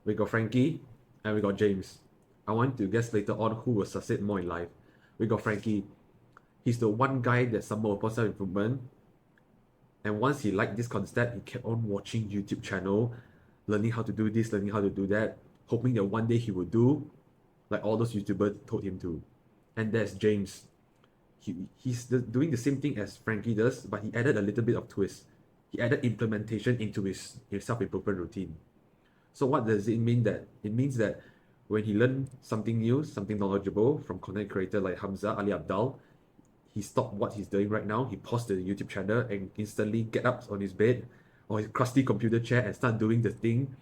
We got Frankie, and we got James. I want to guess later on who will succeed more in life. We got Frankie. He's the one guy that stumbled upon self-improvement. And once he liked this concept, he kept on watching YouTube channel, learning how to do this, learning how to do that, hoping that one day he would do like all those YouTubers told him to. And there's James. He's doing the same thing as Frankie does, but he added a little bit of twist. He added implementation into his self-improvement routine. So what does it mean? That it means that when he learned something new, something knowledgeable from content creator like Hamza Ali Abdal, he stopped what he's doing right now. He paused the YouTube channel and instantly get up on his bed or his crusty computer chair and start doing the thing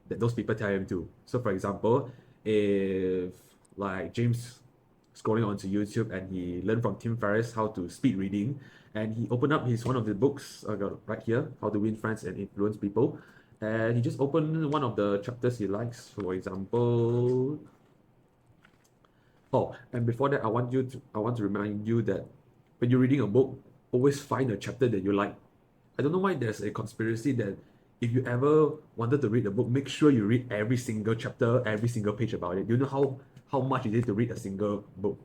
that those people tell him to. So for example, if like James scrolling onto YouTube and he learned from Tim Ferriss how to speed reading, and he opened up one of the books I got right here, How to Win Friends and Influence People, and he just opened one of the chapters he likes. For example, oh, and before that, I want to remind you that when you're reading a book, always find a chapter that you like. I don't know why there's a conspiracy that if you ever wanted to read a book, make sure you read every single chapter, every single page about it. Do you know how much it is to read a single book?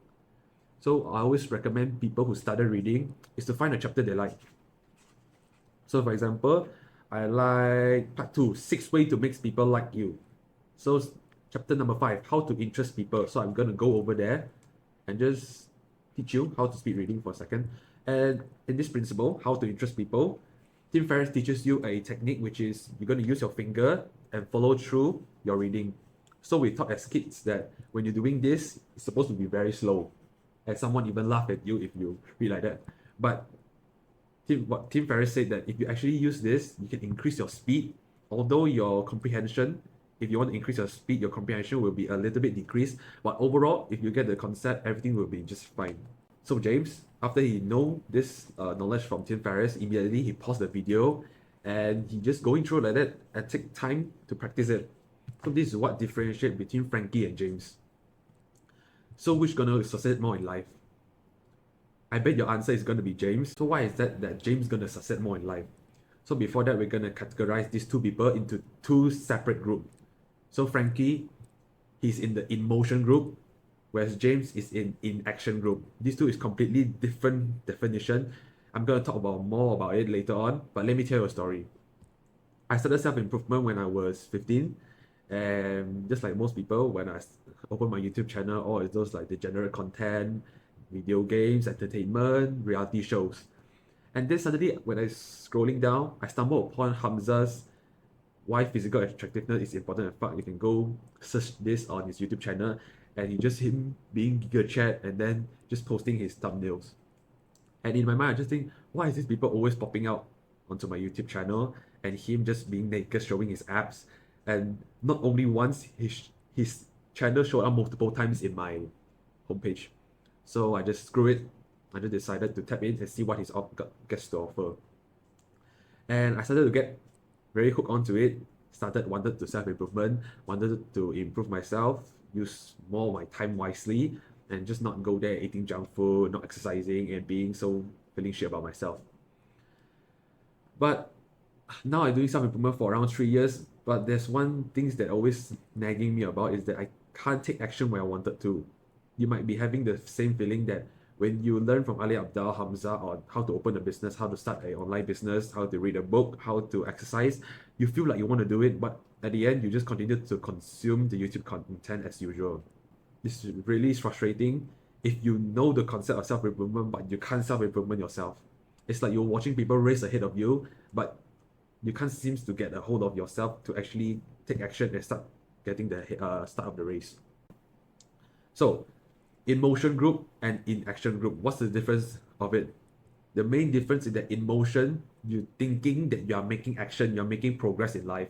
So I always recommend people who started reading is to find a chapter they like. So for example, I like part 2, 6 ways to make people like you. So chapter number 5, how to interest people. So I'm gonna go over there and just teach you how to speed reading for a second. And in this principle, how to interest people, Tim Ferriss teaches you a technique which is you're going to use your finger and follow through your reading. So we taught as kids that when you're doing this, it's supposed to be very slow. And someone even laugh at you if you read like that. But Tim Ferriss said that if you actually use this, you can increase your speed. Although your comprehension, if you want to increase your speed, your comprehension will be a little bit decreased. But overall, if you get the concept, everything will be just fine. So James, after he know this knowledge from Tim Ferriss, immediately he paused the video and he just going through like that and take time to practice it. So this is what differentiates between Frankie and James. So which gonna succeed more in life? I bet your answer is gonna be James. So why is that James gonna succeed more in life? So before that, we're gonna categorize these two people into two separate groups. So Frankie, he's in the emotion group, whereas James is in inaction group. These two is completely different definition. I'm gonna talk more about it later on, but let me tell you a story. I started self-improvement when I was 15, and just like most people, when I opened my YouTube channel, all is those like degenerate content, video games, entertainment, reality shows. And then suddenly, when I scrolling down, I stumbled upon Hamza's why physical attractiveness is important and fuck. You can go search this on his YouTube channel, and he just him being giga chat and then just posting his thumbnails. And in my mind, I just think, why is these people always popping out onto my YouTube channel and him just being naked, showing his abs, and not only once, his channel showed up multiple times in my homepage. So I just screw it. I just decided to tap in and see what his gets to offer. And I started to get very hooked onto it. Wanted to self-improvement, wanted to improve myself, use more of my time wisely, and just not go there eating junk food, not exercising, and being so feeling shit about myself. But now I'm doing self-improvement for around 3 years, but there's one things that always nagging me about is that I can't take action where I wanted to. You might be having the same feeling that when you learn from Ali Abdal, Hamza on how to open a business, how to start an online business, how to read a book, how to exercise, you feel like you want to do it, but at the end, you just continue to consume the YouTube content as usual. This is really frustrating if you know the concept of self-improvement, but you can't self-improvement yourself. It's like you're watching people race ahead of you, but you can't seem to get a hold of yourself to actually take action and start getting the start of the race. So, in motion group and in action group, what's the difference of it? The main difference is that in motion, you're thinking that you are making action, you're making progress in life.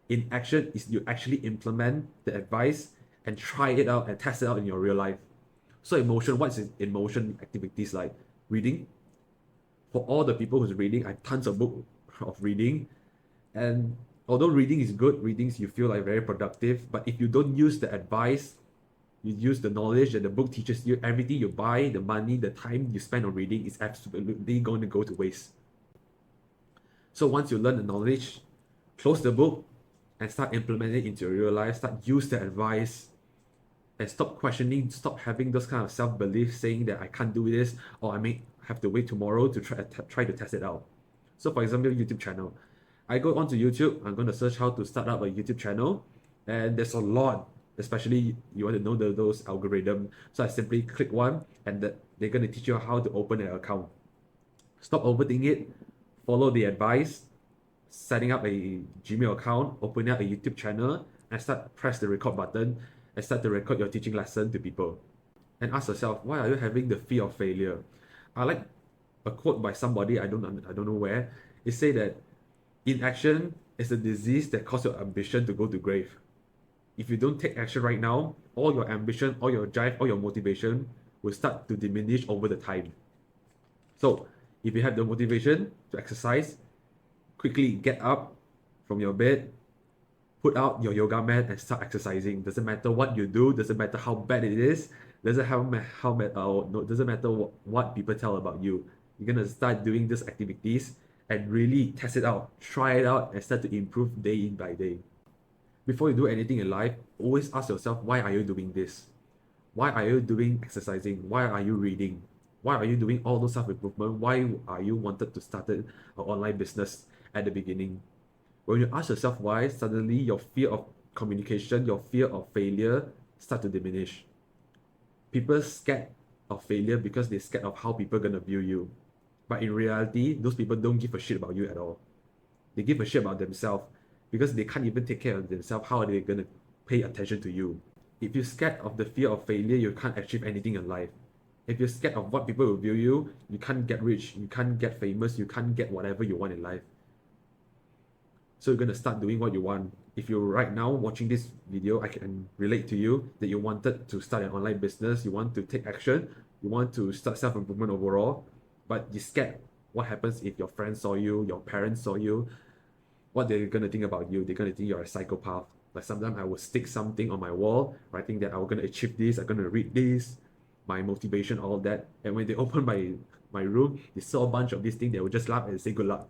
In action is you actually implement the advice and try it out and test it out in your real life. So in motion, what's in motion activities like reading? For all the people who's reading, I have tons of book of reading. And although reading is good, readings you feel like very productive, but if you don't use the advice, you use the knowledge that the book teaches you, everything you buy, the money, the time you spend on reading is absolutely going to go to waste. So once you learn the knowledge, close the book, and start implementing it into your real life, start use the advice, and stop questioning, stop having those kind of self-belief saying that I can't do this or I may have to wait tomorrow to try to test it out. So for example, YouTube channel. I go onto YouTube, I'm going to search how to start up a YouTube channel, and there's a lot, especially you want to know those algorithm. So I simply click one and they're going to teach you how to open an account. Stop overthinking it, follow the advice, setting up a Gmail account, opening up a YouTube channel, and press the record button and start to record your teaching lesson to people. And ask yourself, why are you having the fear of failure? I like a quote by somebody, I don't know where. It say that inaction is a disease that causes your ambition to go to grave. If you don't take action right now, all your ambition, all your drive, all your motivation will start to diminish over the time. So if you have the motivation to exercise, quickly get up from your bed, put out your yoga mat and start exercising. Doesn't matter what you do, doesn't matter how bad it is, doesn't matter what people tell about you. You're gonna start doing these activities and really test it out, try it out, and start to improve day in by day. Before you do anything in life, always ask yourself, why are you doing this? Why are you doing exercising? Why are you reading? Why are you doing all those self-improvement? Why are you wanted to start an online business at the beginning? When you ask yourself why, suddenly your fear of communication, your fear of failure start to diminish. People scared of failure because they're scared of how people are gonna view you. But in reality, those people don't give a shit about you at all. They give a shit about themselves because they can't even take care of themselves. How are they gonna pay attention to you? If you're scared of the fear of failure, you can't achieve anything in life. If you're scared of what people will view you, you can't get rich, you can't get famous, you can't get whatever you want in life. So you're going to start doing what you want. If you're right now watching this video, I can relate to you that you wanted to start an online business, you want to take action, you want to start self-improvement overall, but you're scared. What happens if your friends saw you, your parents saw you? What they're going to think about you? They're going to think you're a psychopath. Like sometimes I will stick something on my wall, writing that I'm going to achieve this, I'm going to read this, my motivation, all that. And when they open my room, they saw a bunch of these things, they will just laugh and say good luck.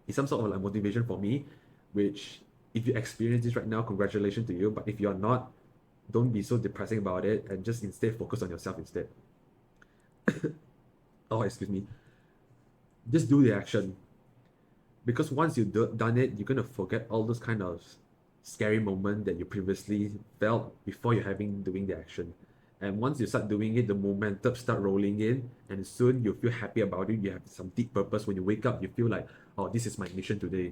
It's some sort of like motivation for me, which if you experience this right now, congratulations to you. But if you're not, don't be so depressing about it and just instead focus on yourself instead. Oh, excuse me. Just do the action. Because once you've done it, you're gonna forget all those kind of scary moments that you previously felt before you're doing the action. And once you start doing it, the momentum start rolling in, and soon you feel happy about it. You have some deep purpose. When you wake up, you feel like, oh, this is my mission today.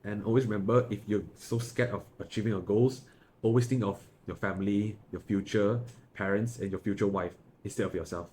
And always remember, if you're so scared of achieving your goals, always think of your family, your future parents, and your future wife instead of yourself.